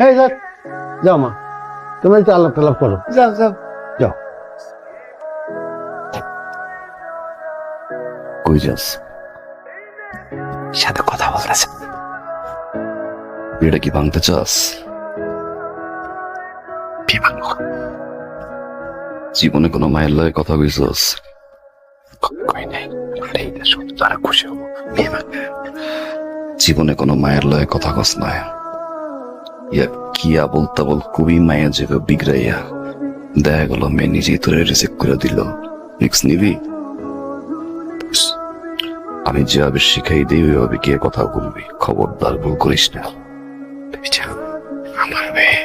এই যাও, যাও মা, তুমি একটু আলাপ টালাপ করো। যাও যাও যাও। কই যাস? সাথে কথা বলতেছে। বিয়েটা কি ভাঙতে চাস? জীবনে কোনো মায়ের লয়ে কথা কইছস? জীবনে কোনো মায়ের লয়ে কথা কস না। কিয়া বলতা বল খুবই মায়া যাবে বিগড়াইয়া দেখা গেল মেয়ে নিজেই তোরে রিসিভ করে দিল। নিক্স নিবি? আমি যেভাবে শিখাই দিই ওইভাবে গিয়ে কথা বলবি, খবরদার ভুল করিস না। আমার মেয়ে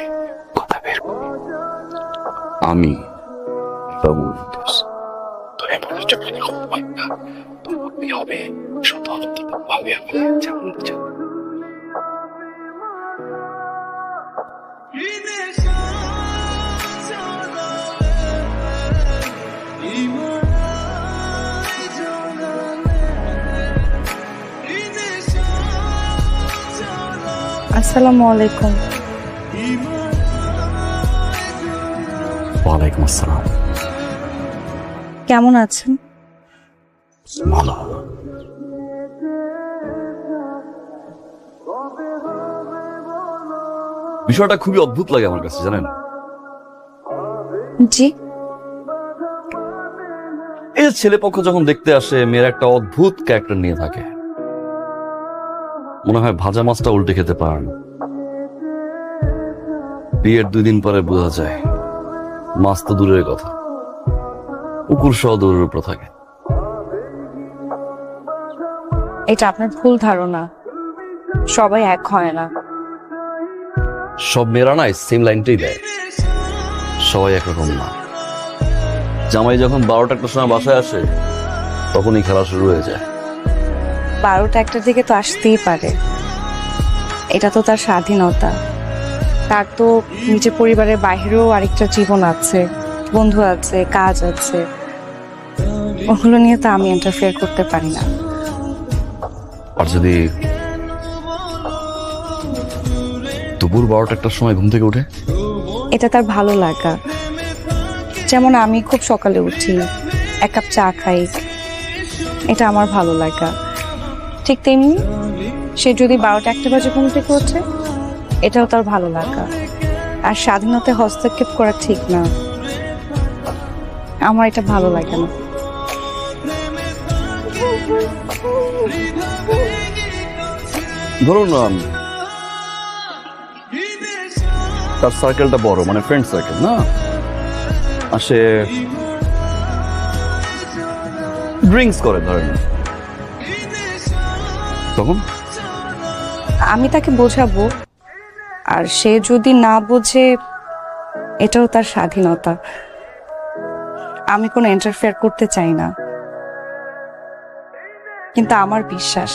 কথা বের করবি। আমি হবে আসসালামু আলাইকুম। ওয়ালাইকুম আসসালাম। কেমন আছেন? ভালো। বিষয়টা খুবই অদ্ভুত লাগে আমার কাছে, জানেন? জি। এই ছেলে পক্ষ যখন দেখতে আসে মেয়ের একটা অদ্ভুত ক্যারেক্টার নিয়ে থাকে, মনে হয় ভাজা মাছটা উল্টে খেতে পারে না। বিয়ের 2 দিন পরে বোঝা যায় মাছ তো দূরের কথা, কুকুর সহ দূরের উপর থাকে। এটা আপনার ভুল ধারণা, সবাই এক হয় না। সব মেয়েরা না সেম লাইনটাই দেয়, সবাই একরকম না। জামাই যখন 12টা একটা সময় বাসায় আসে তখনই খেলা শুরু হয়ে যায়। 12টা 1টার দিকে তো আসতেই পারে, এটা তো তার স্বাধীনতা। তার তো নিজের পরিবারের বাইরেও আরেকটা জীবন আছে, বন্ধু আছে, কাজ আছে, ওগুলো নিয়ে তো আমি ইন্টারফেয়ার করতে পারি না। আর যদি দুপুর 12টা একটার সময় ঘুম থেকে উঠে, এটা তার ভালো লাগা। যেমন আমি খুব সকালে উঠি, 1 কাপ চা খাই, এটা আমার ভালো লাগা। ঠিক তেমনি সে যদি 12টা 1টা বাজে ঘুম থেকে ওঠে, এটাও তার ভালো লাগা। আর স্বাধীনতায় হস্তক্ষেপ করা ঠিক না, আমার এটা ভালো লাগে না। ধরুন তার সার্কেলটা বড়, মানে ফ্রেন্ড সার্কেল না, আসে ড্রিঙ্কস করে ধরেন, তখন আমি তাকে বোঝাবো, আর সে যদি না বোঝে, এটাও তার স্বাধীনতা। আমি কোনো ইন্টারফেয়ার করতে চাই না, কিন্তু আমার বিশ্বাস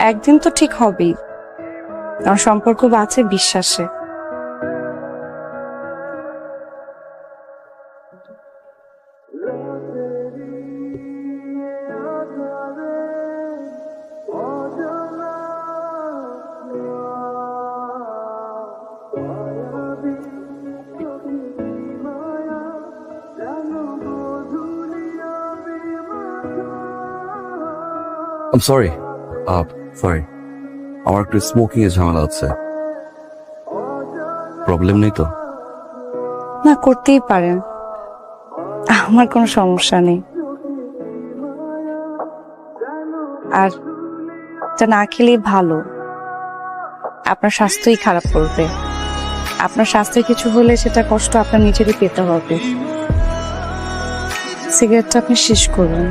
একদিন তো ঠিক হবেই। আমার সম্পর্ক আছে বিশ্বাসে। I'm sorry. Sorry. আমার একটু স্মোকিং এর ঝামেলা আছে। প্রবলেম নেই তো? না, করতেই পারেন, আমার কোনো সমস্যা নেই। আর এটা না খেলেই ভালো, আপনার স্বাস্থ্যই খারাপ করবে। আপনার স্বাস্থ্যে কিছু হলে সেটা কষ্ট আপনার নিজেরই পেতে হবে। সিগারেটটা আপনি শেষ করুন।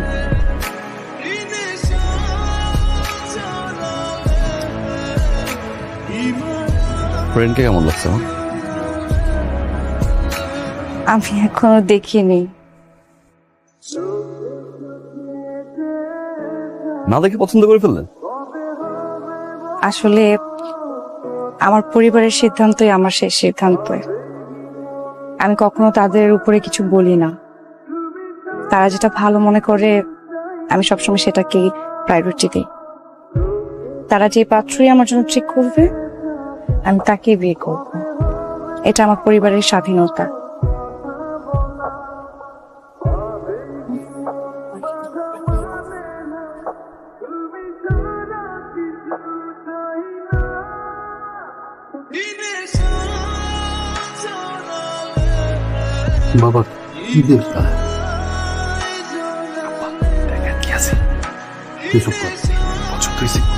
ফ্রেন্ডকে কেমন লাগছে? আমি এখনো দেখিনি। না দেখে পছন্দ করে ফেললেন? আসলে আমার পরিবারের সিদ্ধান্তই আমার শেষ সিদ্ধান্ত। আমি কখনো তাদের উপরে কিছু বলি না। তারা যেটা ভালো মনে করে আমি সবসময় সেটাকেই প্রায়োরিটি দিই। তারা যে পাত্রই আমার জন্য ঠিক করবে আমি তাকে বিয়ে করব। এটা আমার পরিবারের স্বাধীনতা। বাবা কি দেখতা কি আছে কিছু কর পছন্দ হয়েছে